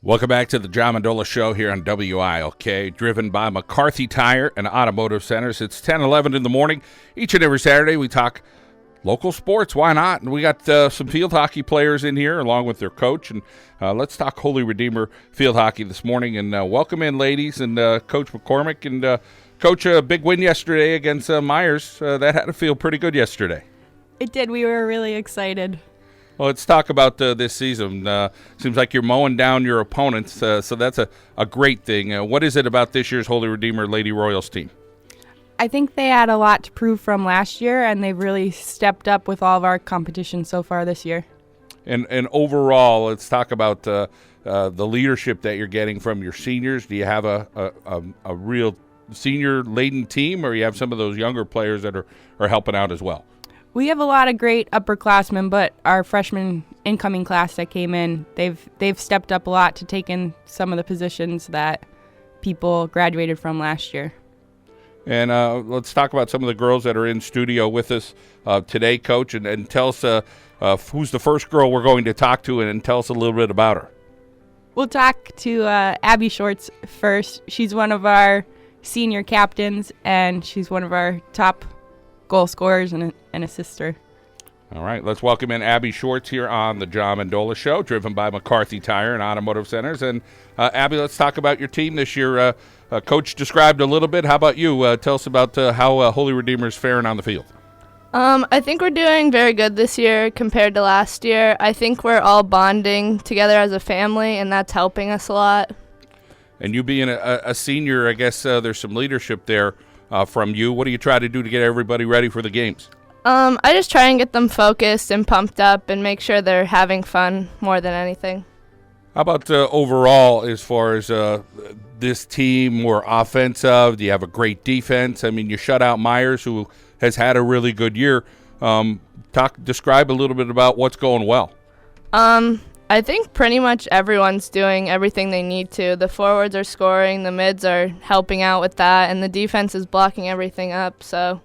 Welcome back to the John Mendola Show here on WILK, driven by McCarthy Tire and Automotive Centers. It's 10:11 in the morning. Each and every Saturday we talk local sports. Why not? And we got some field hockey players in here along with their coach. And let's talk Holy Redeemer field hockey this morning. And welcome in, ladies, and Coach McCormick. And Coach, a big win yesterday against Myers. That had to feel pretty good yesterday. It did. We were really excited. Well, let's talk about this season. Seems like you're mowing down your opponents, so that's a great thing. What is it about this year's Holy Redeemer Lady Royals team? I think they had a lot to prove from last year, and they've really stepped up with all of our competition so far this year. And overall, let's talk about the leadership that you're getting from your seniors. Do you have a real senior-laden team, or you have some of those younger players that are helping out as well? We have a lot of great upperclassmen, but our freshman incoming class that came in, they've stepped up a lot to take in some of the positions that people graduated from last year. And let's talk about some of the girls that are in studio with us today, Coach, and tell us who's the first girl we're going to talk to, and tell us a little bit about her. We'll talk to Abby Shorts first. She's one of our senior captains, and she's one of our top goal scorers and a sister. All right, let's welcome in Abby Shorts here on the John Mendola Show, driven by McCarthy Tire and Automotive Centers. And Abby, let's talk about your team this year. Coach described a little bit. How about you? Tell us about how Holy Redeemer is faring on the field. I think we're doing very good this year compared to last year. I think we're all bonding together as a family, and that's helping us a lot. And you being a senior, I guess there's some leadership there from you. What do you try to do to get everybody ready for the games? I just try and get them focused and pumped up and make sure they're having fun more than anything. How about overall, as far as this team, more offensive? Do you have a great defense? I mean, you shut out Myers, who has had a really good year. Describe a little bit about what's going well. I think pretty much everyone's doing everything they need to. The forwards are scoring, the mids are helping out with that, and the defense is blocking everything up. So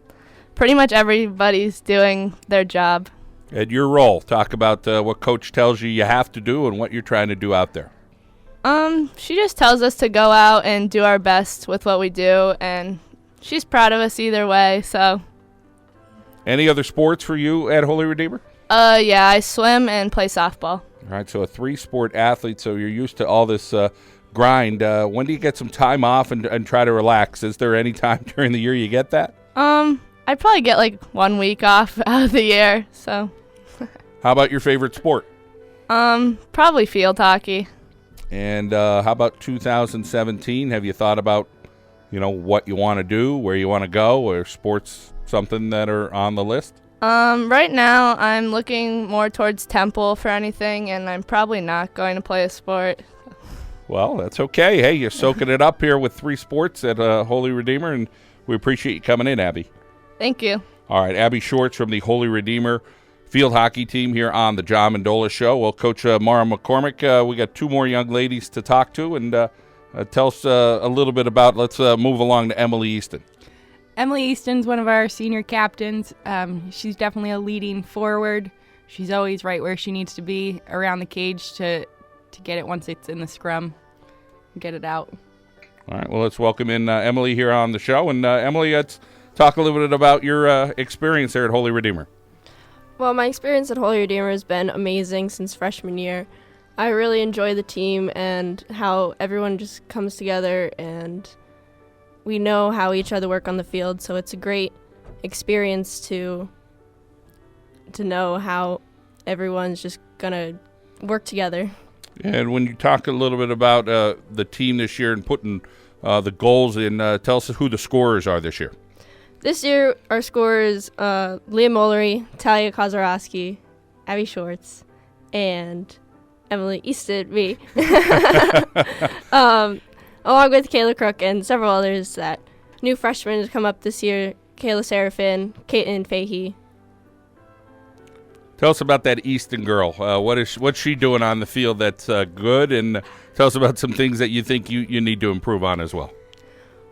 pretty much everybody's doing their job. At your role, talk about what Coach tells you have to do and what you're trying to do out there. She just tells us to go out and do our best with what we do, and she's proud of us either way. So, any other sports for you at Holy Redeemer? Yeah, I swim and play softball. All right, so a 3-sport athlete, so you're used to all this grind. When do you get some time off and try to relax? Is there any time during the year you get that? I probably get like 1 week off out of the year, so. How about your favorite sport? Probably field hockey. And how about 2017? Have you thought about, what you want to do, where you want to go, or sports something that are on the list? Right now I'm looking more towards Temple for anything, and I'm probably not going to play a sport. Well, that's okay. Hey, you're soaking it up here with 3 sports at Holy Redeemer, and we appreciate you coming in, Abby. Thank you. All right, Abby Shorts from the Holy Redeemer field hockey team here on the John Mendola Show. Well, Coach Maura McCormick, we got 2 more young ladies to talk to, and tell us a little bit about, let's move along to Emily Easton. Emily Easton's one of our senior captains. She's definitely a leading forward. She's always right where she needs to be around the cage to get it once it's in the scrum, get it out. All right, well, let's welcome in Emily here on the show. And Emily, let's talk a little bit about your experience there at Holy Redeemer. Well, my experience at Holy Redeemer has been amazing since freshman year. I really enjoy the team and how everyone just comes together, and we know how each other work on the field, so it's a great experience to know how everyone's just going to work together. And when you talk a little bit about the team this year and putting the goals in, tell us who the scorers are this year. This year, our scorers, Leah Mollery, Talia Kozarowski, Abby Shorts, and Emily Easton, me. Along with Kayla Kruk and several others that new freshmen have come up this year, Kayla Serafin, Caitlin Fahey. Tell us about that Easton girl. What's she doing on the field that's good? And tell us about some things that you think you need to improve on as well.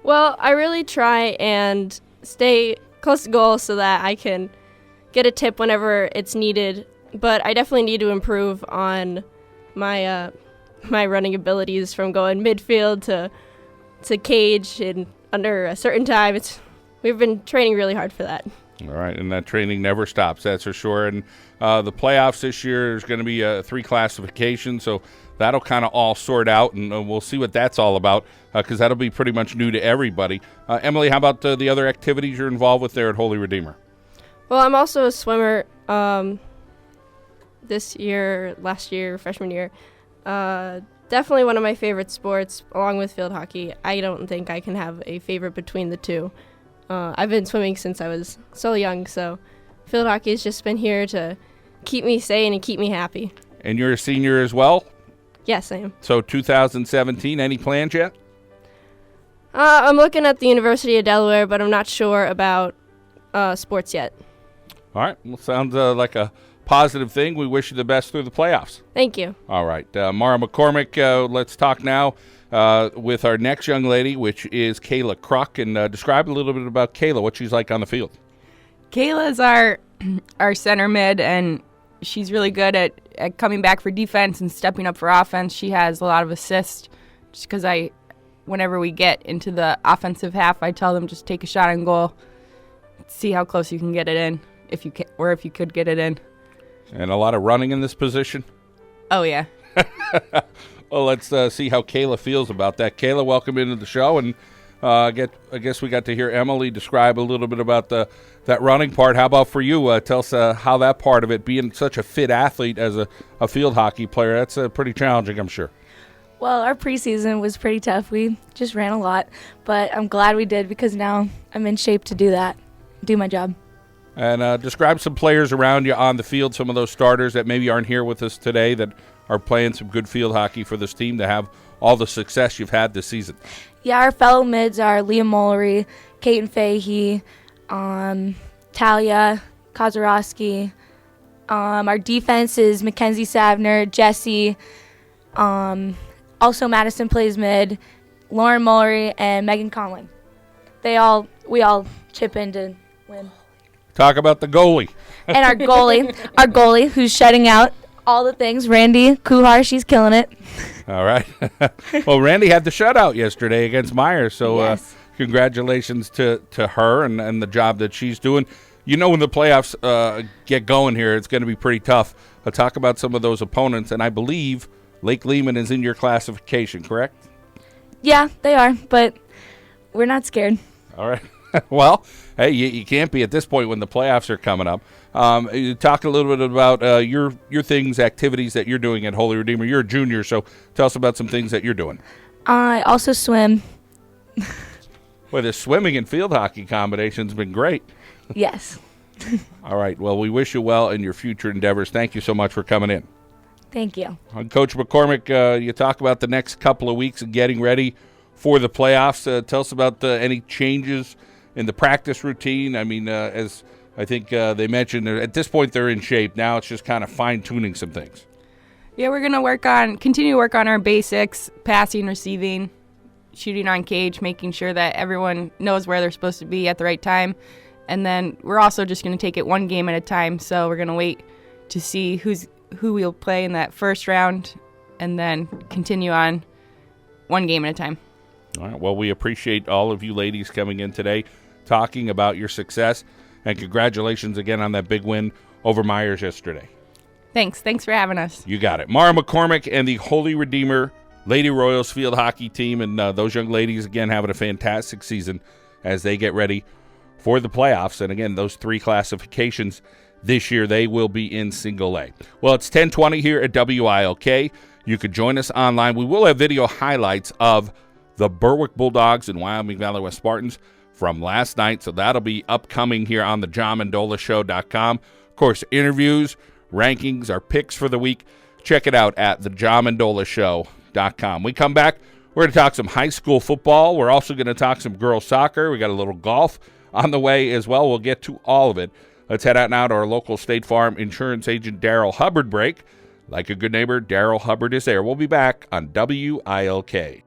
Well, I really try and stay close to goal so that I can get a tip whenever it's needed. But I definitely need to improve on my my running abilities from going midfield to cage in under a certain time. We've been training really hard for that. All right, and that training never stops, that's for sure. And the playoffs this year is going to be 3 classifications, so that'll kind of all sort out, and we'll see what that's all about because that'll be pretty much new to everybody. Emily, how about the other activities you're involved with there at Holy Redeemer? Well, I'm also a swimmer this year, last year, freshman year. Definitely one of my favorite sports, along with field hockey. I don't think I can have a favorite between the two. I've been swimming since I was so young, so field hockey has just been here to keep me sane and keep me happy. And you're a senior as well? Yes, I am. So 2017, any plans yet? I'm looking at the University of Delaware, but I'm not sure about sports yet. All right, well, sounds like a positive thing. We wish you the best through the playoffs. Thank you. All right, Maura McCormick, let's talk now with our next young lady, which is Kayla Kruk, and describe a little bit about Kayla, what she's like on the field. Kayla's our center mid, and she's really good at coming back for defense and stepping up for offense. She has a lot of assists just because whenever we get into the offensive half, I tell them just take a shot on goal, see how close you can get it in, if you could get it in. And a lot of running in this position? Oh, yeah. Well, let's see how Kayla feels about that. Kayla, welcome into the show, and I guess we got to hear Emily describe a little bit about that running part. How about for you? Tell us how that part of it, being such a fit athlete as a field hockey player, that's pretty challenging, I'm sure. Well, our preseason was pretty tough. We just ran a lot, but I'm glad we did because now I'm in shape to do my job. And describe some players around you on the field, some of those starters that maybe aren't here with us today that are playing some good field hockey for this team to have all the success you've had this season. Yeah, our fellow mids are Liam Mullery, Kaiten Fahey, Talia Kozorowski. Our defense is Mackenzie Savner, Jesse. Also Madison plays mid, Lauren Mullery, and Megan Conlon. We all chip in to win. Talk about the goalie. And our goalie, who's shutting out all the things, Randy Kuhar, she's killing it. All right. Well, Randy had the shutout yesterday against Myers, so yes. Congratulations to her and the job that she's doing. You know, when the playoffs get going here, it's going to be pretty tough. Talk about some of those opponents, and I believe Lake Lehman is in your classification, correct? Yeah, they are, but we're not scared. All right. Well, hey, you can't be at this point when the playoffs are coming up. You talk a little bit about your things, activities that you're doing at Holy Redeemer. You're a junior, so tell us about some things that you're doing. I also swim. Well, the swimming and field hockey combination's been great. Yes. All right. Well, we wish you well in your future endeavors. Thank you so much for coming in. Thank you. Coach McCormick, you talk about the next couple of weeks and getting ready for the playoffs. Tell us about any changes in the practice routine. I mean, as I think they mentioned, at this point they're in shape. Now it's just kind of fine-tuning some things. Yeah, we're going to continue to work on our basics, passing, receiving, shooting on cage, making sure that everyone knows where they're supposed to be at the right time. And then we're also just going to take it one game at a time. So we're going to wait to see who we'll play in that first round and then continue on one game at a time. All right. Well, we appreciate all of you ladies coming in today, talking about your success, and congratulations again on that big win over Myers yesterday. Thanks for having us. You got it. Maura McCormick and the Holy Redeemer Lady Royals field hockey team, and those young ladies, again, having a fantastic season as they get ready for the playoffs. And, again, those 3 classifications this year, they will be in single A. Well, it's 10:20 here at WILK. You could join us online. We will have video highlights of the Berwick Bulldogs and Wyoming Valley West Spartans from last night, so that'll be upcoming here on the JohnMendola.show.com. Of course, interviews, rankings, our picks for the week. Check it out at the JohnMendola.show.com. We come back, we're going to talk some high school football. We're also going to talk some girls soccer. We got a little golf on the way as well. We'll get to all of it. Let's head out now to our local State Farm insurance agent, Daryl Hubbard break. Like a good neighbor, Daryl Hubbard is there. We'll be back on WILK.